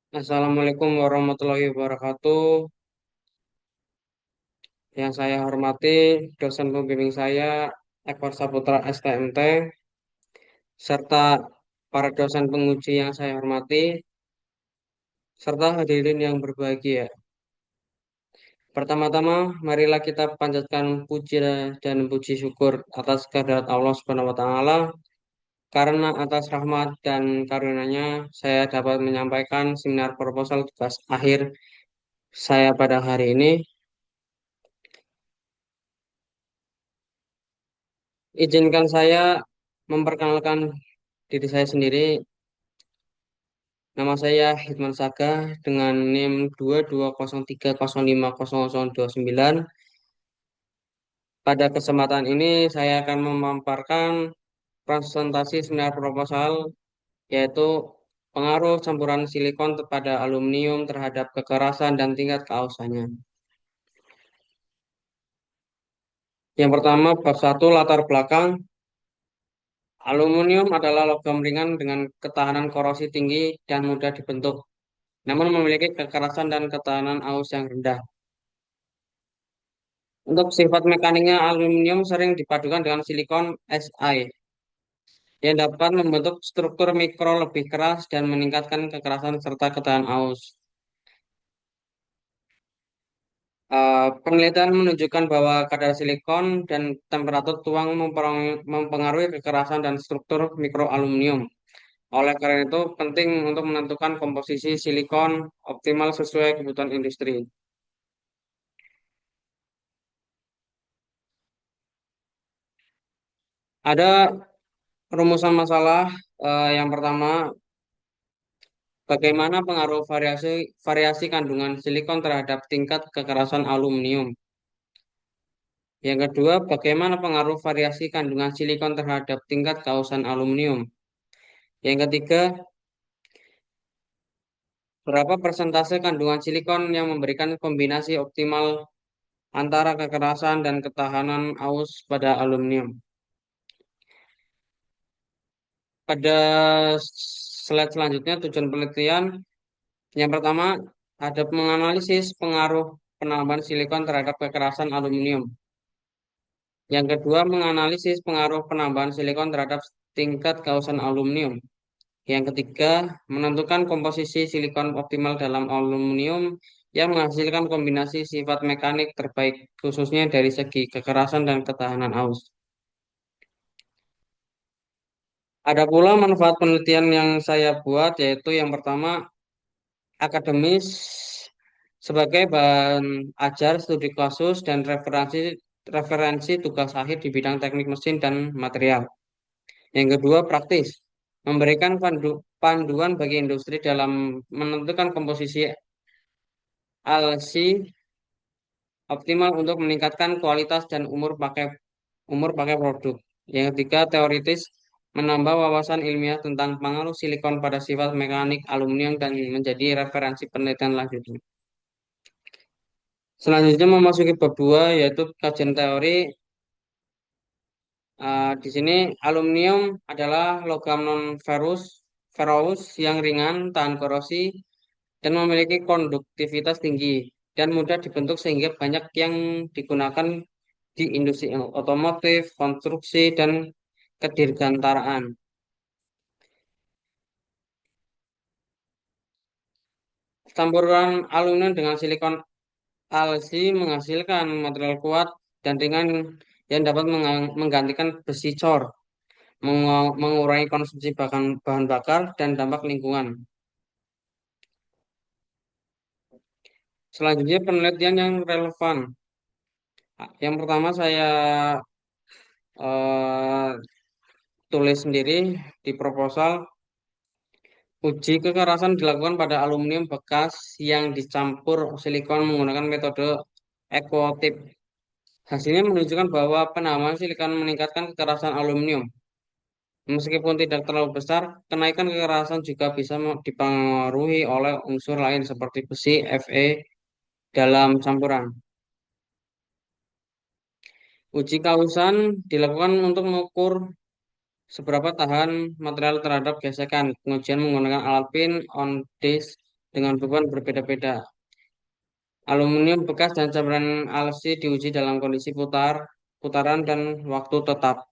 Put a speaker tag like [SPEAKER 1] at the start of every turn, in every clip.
[SPEAKER 1] Assalamualaikum warahmatullahi wabarakatuh. Yang saya hormati dosen pembimbing saya, Eko Saputra STMT, serta para dosen penguji yang saya hormati, serta hadirin yang berbahagia. Pertama-tama, marilah kita panjatkan puji dan puji syukur atas kehadirat Allah Subhanahu wa Ta'ala, karena atas rahmat dan karunia-Nya saya dapat menyampaikan seminar proposal tugas akhir saya pada hari ini. Izinkan saya memperkenalkan diri saya sendiri. Nama saya Hitman Saga dengan NIM 2203050029. Pada kesempatan ini saya akan memaparkan presentasi seminar proposal, yaitu pengaruh campuran silikon pada aluminium terhadap kekerasan dan tingkat keausannya. Yang pertama, bab 1 latar belakang. Aluminium adalah logam ringan dengan ketahanan korosi tinggi dan mudah dibentuk, namun memiliki kekerasan dan ketahanan aus yang rendah. Untuk sifat mekaniknya, aluminium sering dipadukan dengan silikon Si yang dapat membentuk struktur mikro lebih keras dan meningkatkan kekerasan serta ketahanan aus. Penelitian menunjukkan bahwa kadar silikon dan temperatur tuang mempengaruhi kekerasan dan struktur mikroaluminium. Oleh karena itu, penting untuk menentukan komposisi silikon optimal sesuai kebutuhan industri. Ada rumusan masalah. Yang pertama, bagaimana pengaruh variasi kandungan silikon terhadap tingkat kekerasan aluminium? Yang kedua, bagaimana pengaruh variasi kandungan silikon terhadap tingkat kausan aluminium? Yang ketiga, berapa persentase kandungan silikon yang memberikan kombinasi optimal antara kekerasan dan ketahanan aus pada aluminium? Pada slide selanjutnya, tujuan penelitian yang pertama ada menganalisis pengaruh penambahan silikon terhadap kekerasan aluminium. Yang kedua, menganalisis pengaruh penambahan silikon terhadap tingkat kausan aluminium. Yang ketiga, menentukan komposisi silikon optimal dalam aluminium yang menghasilkan kombinasi sifat mekanik terbaik, khususnya dari segi kekerasan dan ketahanan aus. Ada pula manfaat penelitian yang saya buat, yaitu yang pertama, akademis sebagai bahan ajar, studi kasus, dan referensi referensi tugas akhir di bidang teknik mesin dan material. Yang kedua, praktis, memberikan panduan bagi industri dalam menentukan komposisi ALC optimal untuk meningkatkan kualitas dan umur pakai produk. Yang ketiga, teoritis, menambah wawasan ilmiah tentang pengaruh silikon pada sifat mekanik aluminium dan menjadi referensi penelitian lanjutnya. Selanjutnya memasuki bab 2, yaitu kajian teori. Di sini aluminium adalah logam non ferrous yang ringan, tahan korosi, dan memiliki konduktivitas tinggi dan mudah dibentuk sehingga banyak yang digunakan di industri otomotif, konstruksi, dan kedirgantaraan. Campuran aluminium dengan silikon alsi menghasilkan material kuat dan ringan yang dapat menggantikan besi cor, mengurangi konsumsi bahan bakar dan dampak lingkungan. Selanjutnya penelitian yang relevan. Yang pertama saya eh, tulis sendiri di proposal. Uji kekerasan dilakukan pada aluminium bekas yang dicampur silikon menggunakan metode ekotip. Hasilnya menunjukkan bahwa penambahan silikon meningkatkan kekerasan aluminium. Meskipun tidak terlalu besar, kenaikan kekerasan juga bisa dipengaruhi oleh unsur lain seperti besi Fe dalam campuran. Uji kausan dilakukan untuk mengukur seberapa tahan material terhadap gesekan. Pengujian menggunakan alat pin on disk dengan beban berbeda-beda. Aluminium bekas dan campuran alsi diuji dalam kondisi putaran dan waktu tetap,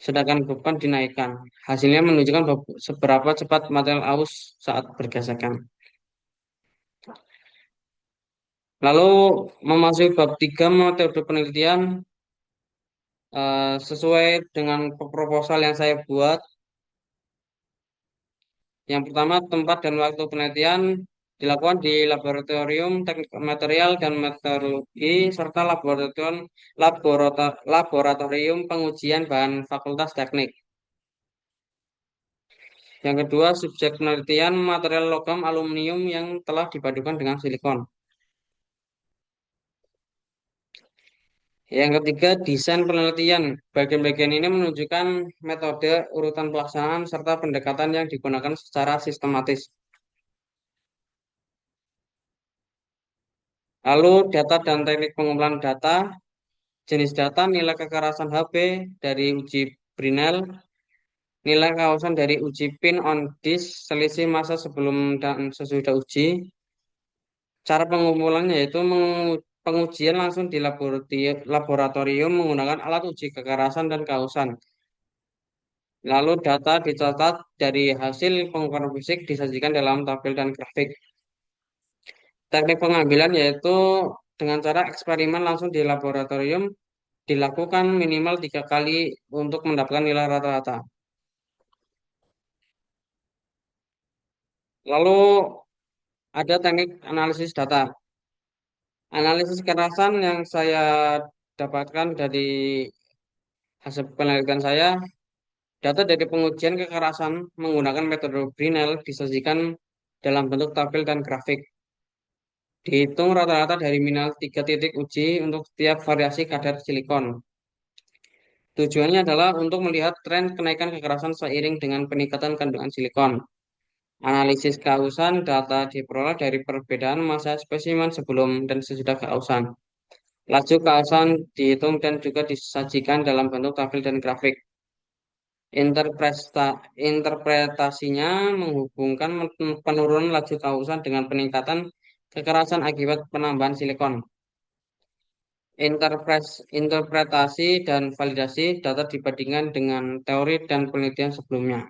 [SPEAKER 1] sedangkan beban dinaikkan. Hasilnya menunjukkan seberapa cepat material aus saat bergesekan. Lalu memasuki bab 3 metode penelitian sesuai dengan proposal yang saya buat. Yang pertama, tempat dan waktu penelitian dilakukan di laboratorium teknik material dan meteorologi serta laboratorium pengujian bahan Fakultas Teknik. Yang kedua, subjek penelitian material logam aluminium yang telah dipadukan dengan silikon. Yang ketiga, desain penelitian. Bagian-bagian ini menunjukkan metode, urutan pelaksanaan, serta pendekatan yang digunakan secara sistematis. Lalu, data dan teknik pengumpulan data, jenis data, nilai kekerasan Hb dari uji Brinell, nilai kausan dari uji pin on disk, selisih massa sebelum dan sesudah uji. Cara pengumpulannya yaitu pengujian langsung di laboratorium menggunakan alat uji kekerasan dan kausan. Lalu data dicatat dari hasil pengukuran fisik disajikan dalam tabel dan grafik. Teknik pengambilan yaitu dengan cara eksperimen langsung di laboratorium dilakukan minimal 3 kali untuk mendapatkan nilai rata-rata. Lalu ada teknik analisis data. Analisis kekerasan yang saya dapatkan dari hasil penelitian saya, data dari pengujian kekerasan menggunakan metode Brinell disajikan dalam bentuk tabel dan grafik. Dihitung rata-rata dari minimal 3 titik uji untuk setiap variasi kadar silikon. Tujuannya adalah untuk melihat tren kenaikan kekerasan seiring dengan peningkatan kandungan silikon. Analisis kausan data diperoleh dari perbedaan massa spesimen sebelum dan sesudah kausan. Laju kausan dihitung dan juga disajikan dalam bentuk tabel dan grafik. Interpretasinya menghubungkan penurunan laju kausan dengan peningkatan kekerasan akibat penambahan silikon. Interpretasi dan validasi data dibandingkan dengan teori dan penelitian sebelumnya.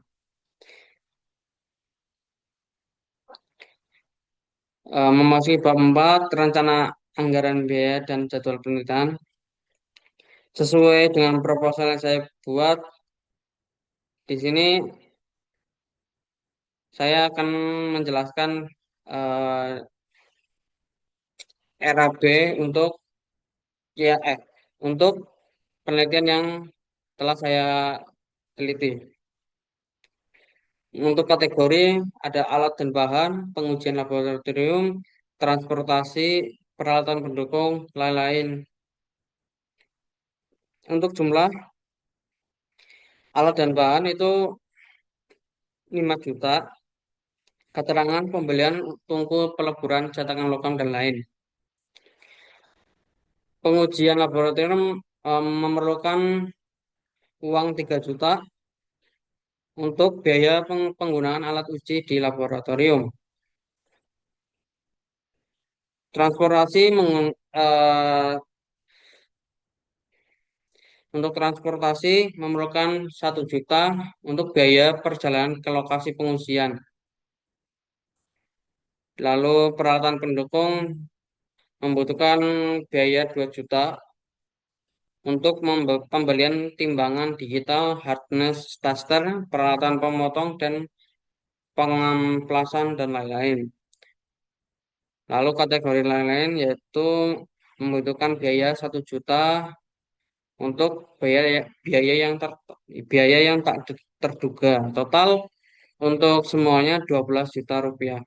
[SPEAKER 1] Memasuki bab 4, rencana anggaran biaya dan jadwal penelitian. Sesuai dengan proposal yang saya buat, di sini saya akan menjelaskan eh, RAB untuk ya untuk penelitian yang telah saya teliti. Untuk kategori ada alat dan bahan, pengujian laboratorium, transportasi, peralatan pendukung, lain-lain. Untuk jumlah alat dan bahan itu 5 juta, keterangan pembelian tungku peleburan cetakan logam dan lain. Pengujian laboratorium memerlukan uang 3 juta untuk biaya penggunaan alat uji di laboratorium. Transportasi untuk transportasi memerlukan 1 juta untuk biaya perjalanan ke lokasi pengujian. Lalu peralatan pendukung membutuhkan biaya 2 juta untuk pembelian timbangan digital, hardness tester, peralatan pemotong dan pengamplasan dan lain-lain. Lalu kategori lain-lain yaitu membutuhkan biaya 1 juta untuk biaya yang biaya yang tak terduga. Total untuk semuanya 12 juta rupiah.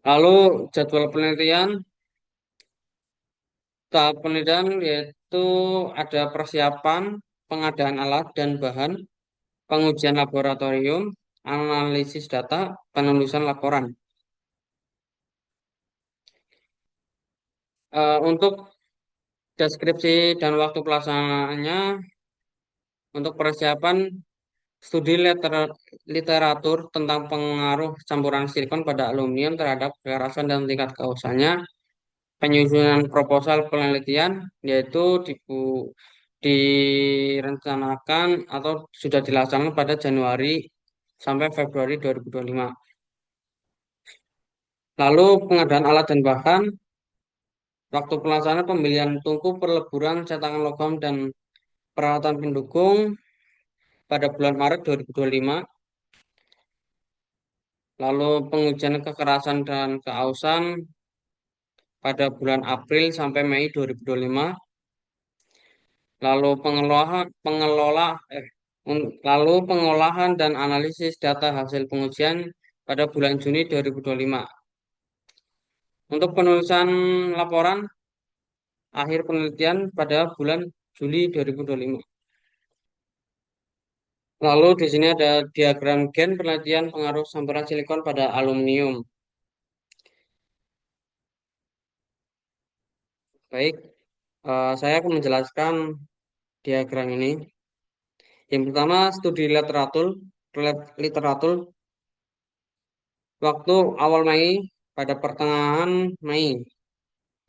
[SPEAKER 1] Lalu jadwal penelitian, tahap penelitian yaitu ada persiapan, pengadaan alat dan bahan, pengujian laboratorium, analisis data, penulisan laporan. Untuk deskripsi dan waktu pelaksanaannya, untuk persiapan Studi literatur tentang pengaruh campuran silikon pada aluminium terhadap kekerasan dan tingkat keausannya, penyusunan proposal penelitian, yaitu direncanakan atau sudah dilaksanakan pada Januari sampai Februari 2025. Lalu pengadaan alat dan bahan, waktu pelaksanaan pembelian tungku peleburan cetakan logam dan peralatan pendukung pada bulan Maret 2025. Lalu pengujian kekerasan dan keausan pada bulan April sampai Mei 2025. Lalu lalu pengolahan dan analisis data hasil pengujian pada bulan Juni 2025. Untuk penulisan laporan akhir penelitian pada bulan Juli 2025. Lalu di sini ada diagram gen penelitian pengaruh campuran silikon pada aluminium. Baik, saya akan menjelaskan diagram ini. Yang pertama, studi literatur waktu awal Mei pada pertengahan Mei.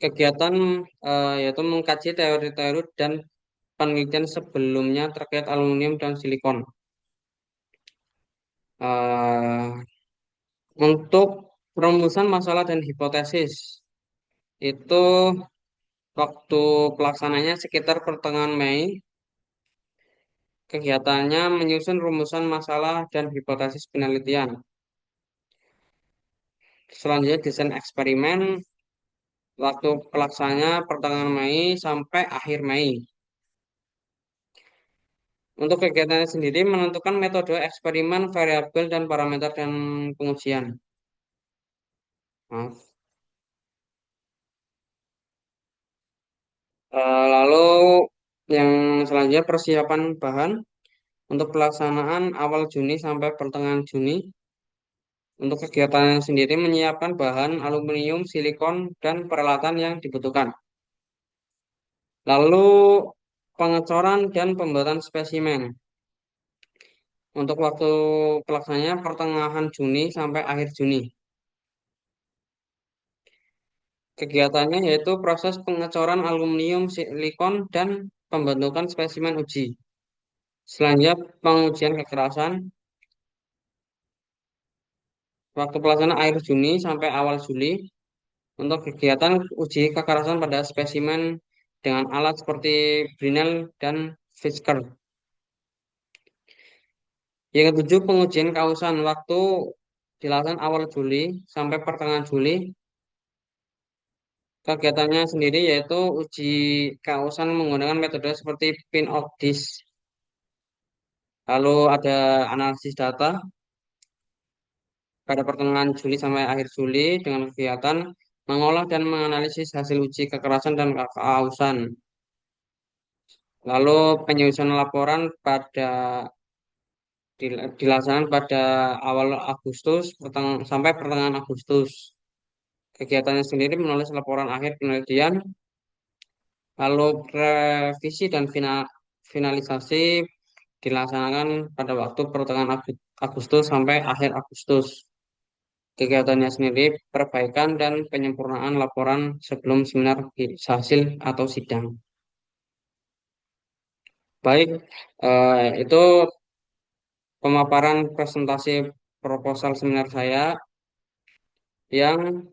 [SPEAKER 1] Kegiatan yaitu mengkaji teori-teori dan penelitian sebelumnya terkait aluminium dan silikon. Eh, untuk perumusan masalah dan hipotesis itu waktu pelaksananya sekitar pertengahan Mei. Kegiatannya menyusun rumusan masalah dan hipotesis penelitian. Selanjutnya desain eksperimen. Waktu pelaksananya pertengahan Mei sampai akhir Mei. Untuk kegiatannya sendiri menentukan metode eksperimen, variabel, dan parameter dan pengujian. Maaf. Lalu yang selanjutnya persiapan bahan untuk pelaksanaan awal Juni sampai pertengahan Juni. Untuk kegiatannya sendiri menyiapkan bahan aluminium, silikon, dan peralatan yang dibutuhkan. Lalu pengecoran dan pembuatan spesimen. Untuk waktu pelaksananya pertengahan Juni sampai akhir Juni. Kegiatannya yaitu proses pengecoran aluminium, silikon, dan pembentukan spesimen uji. Selanjutnya pengujian kekerasan. Waktu pelaksanaan akhir Juni sampai awal Juli. Untuk kegiatan uji kekerasan pada spesimen dengan alat seperti Brinell dan Fisker. Yang ketujuh, pengujian kausan waktu dilakukan awal Juli sampai pertengahan Juli. Kegiatannya sendiri yaitu uji kausan menggunakan metode seperti pin-off-disk. Lalu ada analisis data pada pertengahan Juli sampai akhir Juli dengan kegiatan mengolah dan menganalisis hasil uji kekerasan dan keausan. Lalu penyusunan laporan dilaksanakan pada awal Agustus sampai pertengahan Agustus. Kegiatannya sendiri menulis laporan akhir penelitian, lalu revisi dan finalisasi dilaksanakan pada waktu pertengahan Agustus sampai akhir Agustus. Kegiatannya sendiri perbaikan dan penyempurnaan laporan sebelum seminar hasil atau sidang. Baik, itu pemaparan presentasi proposal seminar saya yang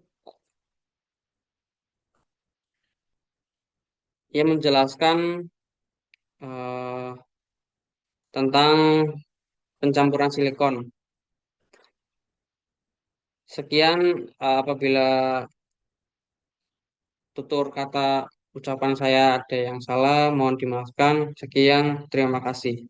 [SPEAKER 1] menjelaskan eh, tentang pencampuran silikon. Sekian, apabila tutur kata ucapan saya ada yang salah, mohon dimaafkan. Sekian, terima kasih.